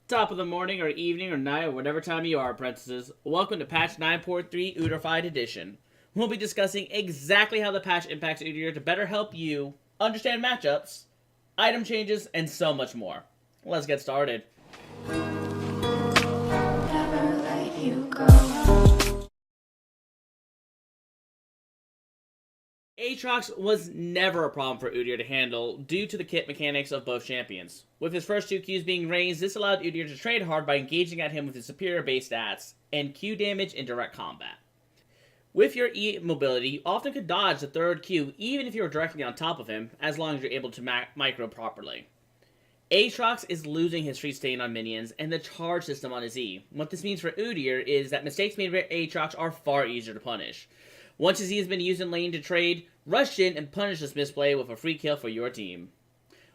Top of the morning or evening or night or whatever time you are, apprentices. Welcome to patch 9.3 Udyr Edition. We'll be discussing exactly how the patch impacts Udyr to better help you understand matchups, item changes, and so much more. Let's get started. Never let you go. Aatrox was never a problem for Udyr to handle due to the kit mechanics of both champions. With his first two Qs being raised, this allowed Udyr to trade hard by engaging at him with his superior base stats and Q damage in direct combat. With your E mobility, you often could dodge the third Q even if you were directly on top of him, as long as you're able to micro properly. Aatrox is losing his free stain on minions and the charge system on his E. What this means for Udyr is that mistakes made by Aatrox are far easier to punish. Once his E has been used in lane to trade, rush in and punish this misplay with a free kill for your team.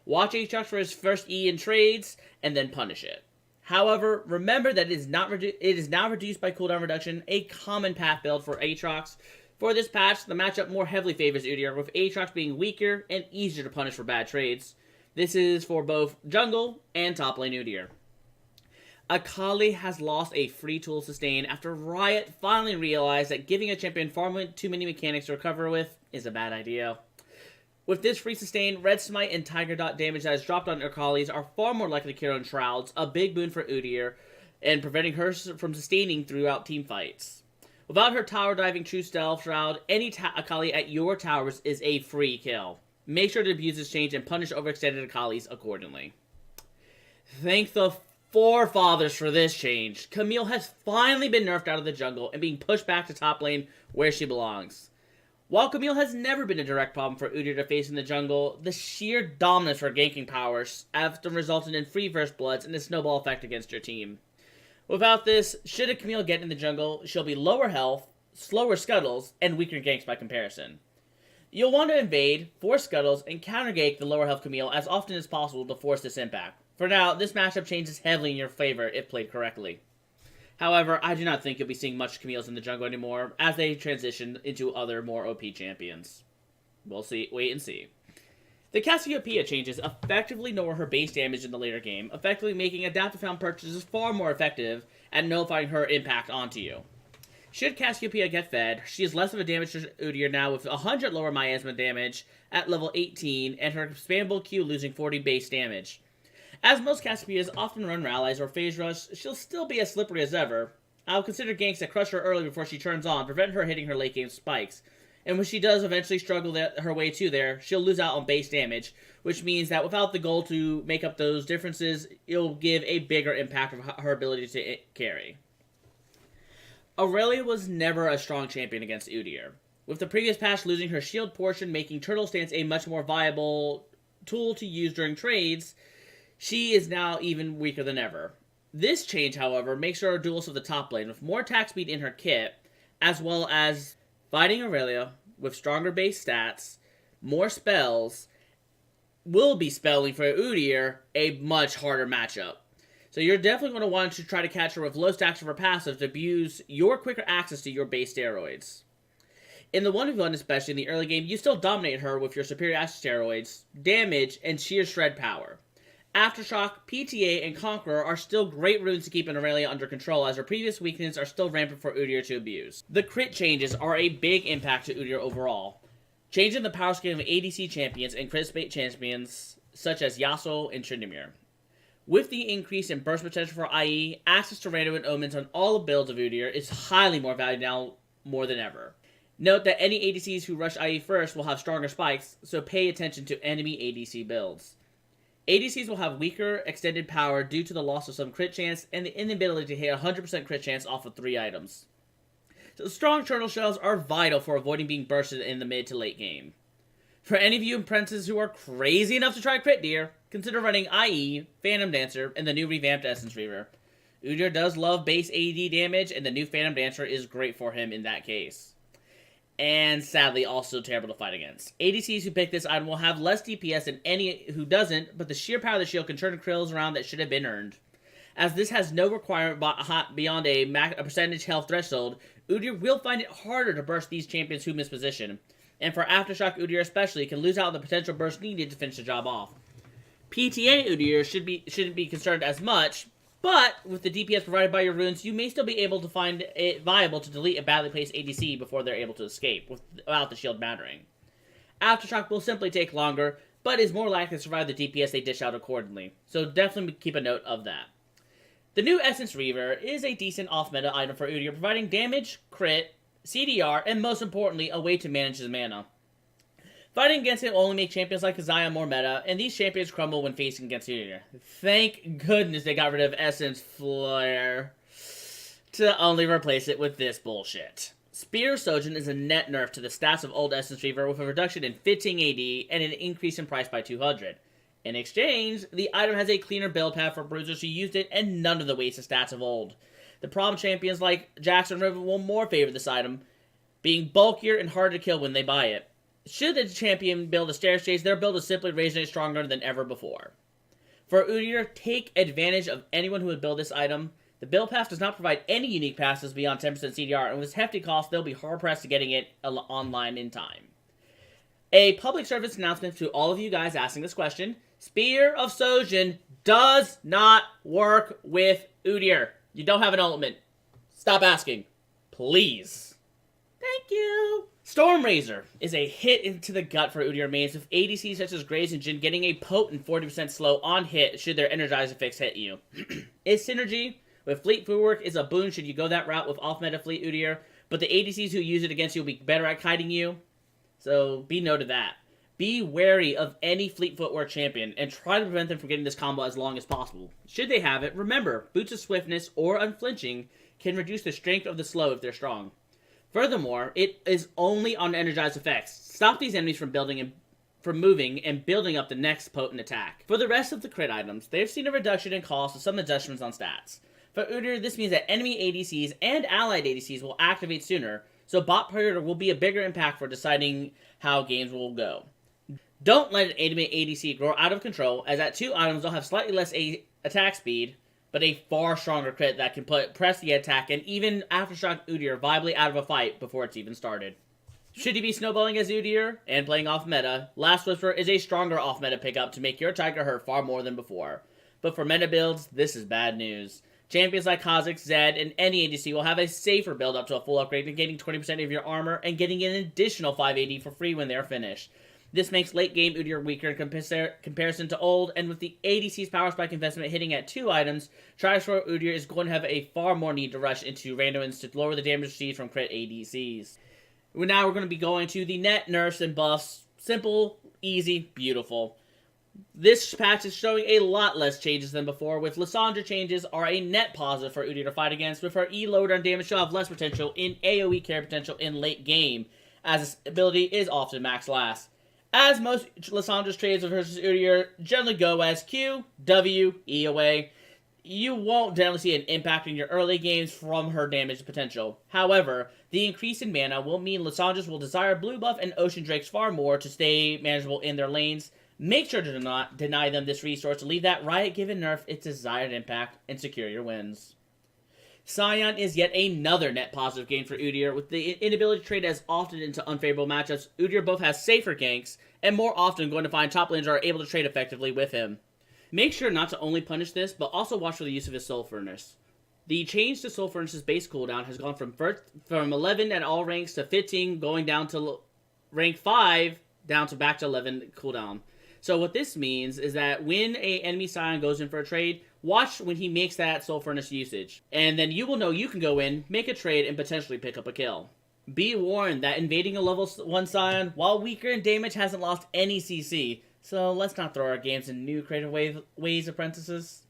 Watch Aatrox for his first E in trades, and then punish it. However, remember that it is now reduced by cooldown reduction, a common path build for Aatrox. For this patch, the matchup more heavily favors Udyr, with Aatrox being weaker and easier to punish for bad trades. This is for both jungle and top lane Udyr. Akali has lost a free tool sustain after Riot finally realized that giving a champion far too many mechanics to recover with is a bad idea. With this free sustain, Red Smite and Tiger Dot damage that is dropped on Akali's are far more likely to kill on Shrouds, a big boon for Udyr, and preventing her from sustaining throughout team fights. Without her tower diving True Stealth Shroud, any Akali at your towers is a free kill. Make sure to abuse this change and punish overextended Akalis accordingly. Thank the forefathers for this change. Camille has finally been nerfed out of the jungle and being pushed back to top lane where she belongs. While Camille has never been a direct problem for Udyr to face in the jungle, the sheer dominance for ganking powers often resulted in free first bloods and a snowball effect against your team. Without this, should a Camille get in the jungle, she'll be lower health, slower scuttles, and weaker ganks by comparison. You'll want to invade, force scuttles, and counter gank the lower health Camille as often as possible to force this impact. For now, this matchup changes heavily in your favor if played correctly. However, I do not think you'll be seeing much Camille's in the jungle anymore as they transition into other more OP champions. We'll see. Wait and see. The Cassiopeia changes effectively lower her base damage in the later game, effectively making Adaptive Found purchases far more effective at nullifying her impact onto you. Should Cassiopeia get fed, she is less of a damage to Udyr now with 100 lower miasma damage at level 18 and her expandable Q losing 40 base damage. As most Cassiopeias often run rallies or phase rush, she'll still be as slippery as ever. I'll consider ganks that crush her early before she turns on, prevent her hitting her late game spikes. And when she does eventually struggle her way to there, she'll lose out on base damage, which means that without the goal to make up those differences, it'll give a bigger impact of her ability to carry. Aurelia was never a strong champion against Udyr, with the previous patch losing her shield portion making Turtle Stance a much more viable tool to use during trades. She is now even weaker than ever. This change, however, makes her a duelist of the top lane with more attack speed in her kit, as well as fighting Aurelia with stronger base stats, more spells, will be spelling for Udyr a much harder matchup. So you're definitely going to want to try to catch her with low stacks of her passive to abuse your quicker access to your base steroids. In the 1v1, especially in the early game, you still dominate her with your superior access steroids, damage, and sheer shred power. Aftershock, PTA, and Conqueror are still great runes to keep an Aurelia under control, as her previous weaknesses are still rampant for Udyr to abuse. The crit changes are a big impact to Udyr overall, changing the power scaling of ADC champions and crit spate champions such as Yasuo and Tryndamere. With the increase in burst potential for IE, access to random and omens on all the builds of Udyr is highly more valued now more than ever. Note that any ADCs who rush IE first will have stronger spikes, so pay attention to enemy ADC builds. ADCs will have weaker extended power due to the loss of some crit chance and the inability to hit 100% crit chance off of 3 items. So strong turtle shells are vital for avoiding being bursted in the mid to late game. For any of you apprentices who are crazy enough to try crit deer, consider running IE, Phantom Dancer, and the new revamped Essence Reaver. Udyr does love base AD damage, and the new Phantom Dancer is great for him in that case. And sadly also terrible to fight against. ADCs who pick this item will have less DPS than any who doesn't, but the sheer power of the shield can turn krills around that should have been earned. As this has no requirement beyond a percentage health threshold, Udyr will find it harder to burst these champions who misposition. And for Aftershock Udyr especially, can lose out on the potential burst needed to finish the job off. PTA Udyr shouldn't be concerned as much, But with the DPS provided by your runes, you may still be able to find it viable to delete a badly placed ADC before they're able to escape, without the shield mattering. Aftershock will simply take longer, but is more likely to survive the DPS they dish out accordingly, so definitely keep a note of that. The new Essence Reaver is a decent off-meta item for Udyr, providing damage, crit, CDR, and most importantly, a way to manage his mana. Fighting against it will only make champions like Kazaya more meta, and these champions crumble when facing against Udyr. Thank goodness they got rid of Essence Flare to only replace it with this bullshit. Spear Sojourn is a net nerf to the stats of old Essence Reaver with a reduction in 15 AD and an increase in price by 200. In exchange, the item has a cleaner build path for bruisers who used it and none of the wasted stats of old. The problem champions like Jackson River will more favor this item, being bulkier and harder to kill when they buy it. Should the champion build a stair chase, their build is simply raising it stronger than ever before. For Udyr, take advantage of anyone who would build this item. The build path does not provide any unique passes beyond 10% CDR, and with its hefty cost, they'll be hard-pressed to getting it online in time. A public service announcement to all of you guys asking this question. Spear of Sojourn does not work with Udyr. You don't have an ultimate. Stop asking. Please. Thank you. Stormrazor is a hit into the gut for Udyr mains, with ADCs such as Graves and Jhin getting a potent 40% slow on hit should their Energize effects hit you. Its synergy with Fleet Footwork is a boon should you go that route with off-meta Fleet Udyr, but the ADCs who use it against you will be better at kiting you, so be noted that. Be wary of any Fleet Footwork champion, and try to prevent them from getting this combo as long as possible. Should they have it, remember, Boots of Swiftness or Unflinching can reduce the strength of the slow if they're strong. Furthermore, it is only on energized effects. Stop these enemies from moving and building up the next potent attack. For the rest of the crit items, they've seen a reduction in cost with some adjustments on stats. For Udyr, this means that enemy ADCs and allied ADCs will activate sooner, so bot priority will be a bigger impact for deciding how games will go. Don't let an enemy ADC grow out of control, as at 2 items they'll have slightly less attack speed, but a far stronger crit that can press the attack and even Aftershock Udyr viably out of a fight before it's even started. Should you be snowballing as Udyr and playing off meta, Last Whisper is a stronger off meta pickup to make your Tiger hurt far more than before. But for meta builds, this is bad news. Champions like Kha'Zix, Zed, and any ADC will have a safer build up to a full upgrade, negating 20% of your armor and getting an additional 5 AD for free when they're finished. This makes late game Udyr weaker in comparison to old, and with the ADC's power spike investment hitting at 2 items, Tri-Sword Udyr is going to have a far more need to rush into randoms to lower the damage received from crit ADCs. Now we're going to be going to the net nerfs and buffs. Simple, easy, beautiful. This patch is showing a lot less changes than before, with Lissandra changes are a net positive for Udyr to fight against, with her E loader and damage she'll have less potential in AoE carry potential in late game, as this ability is often max last. As most Lissandra's trades versus Udyr generally go as Q, W, E away, you won't generally see an impact in your early games from her damage potential. However, the increase in mana will mean Lissandra's will desire blue buff and Ocean Drakes far more to stay manageable in their lanes. Make sure to not deny them this resource to leave that Riot-given nerf its desired impact and secure your wins. Scion is yet another net positive gain for Udyr, with the inability to trade as often into unfavorable matchups. Udyr both has safer ganks, and more often going to find top laners are able to trade effectively with him. Make sure not to only punish this, but also watch for the use of his Soul Furnace. The change to Soul Furnace's base cooldown has gone from 11 at all ranks to 15, going down to rank 5, down to back to 11 cooldown. So what this means is that when a enemy Scion goes in for a trade, watch when he makes that Soul Furnace usage. And then you will know you can go in, make a trade, and potentially pick up a kill. Be warned that invading a level 1 Scion, while weaker in damage, hasn't lost any CC. So let's not throw our games in new creative ways, apprentices.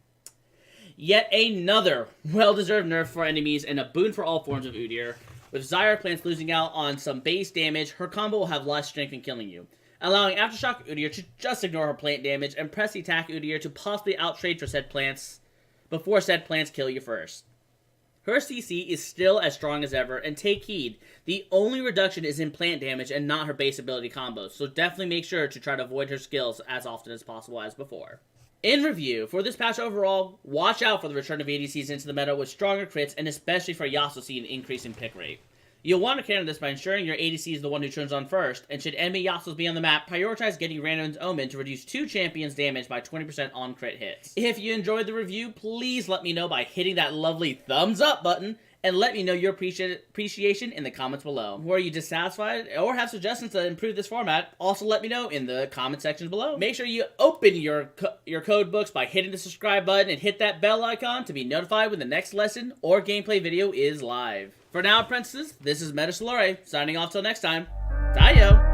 Yet another well-deserved nerf for enemies and a boon for all forms of Udyr. With Zyra plants losing out on some base damage, her combo will have less strength in killing you, allowing Aftershock Udyr to just ignore her plant damage and press the attack Udyr to possibly outtrade for said plants before said plants kill you first. Her CC is still as strong as ever, and take heed, the only reduction is in plant damage and not her base ability combos, so definitely make sure to try to avoid her skills as often as possible as before. In review, for this patch overall, watch out for the return of ADCs into the meta with stronger crits, and especially for Yasuo seeing an increase in pick rate. You'll want to counter this by ensuring your ADC is the one who turns on first, and should enemy Yasuo's be on the map, prioritize getting Random's Omen to reduce 2 champions' damage by 20% on crit hits. If you enjoyed the review, please let me know by hitting that lovely thumbs up button, and let me know your appreciation in the comments below. Were you dissatisfied or have suggestions to improve this format? Also let me know in the comment section below. Make sure you open your code books by hitting the subscribe button and hit that bell icon to be notified when the next lesson or gameplay video is live. For now, apprentices, this is MetaSolaray, signing off till next time. Dio!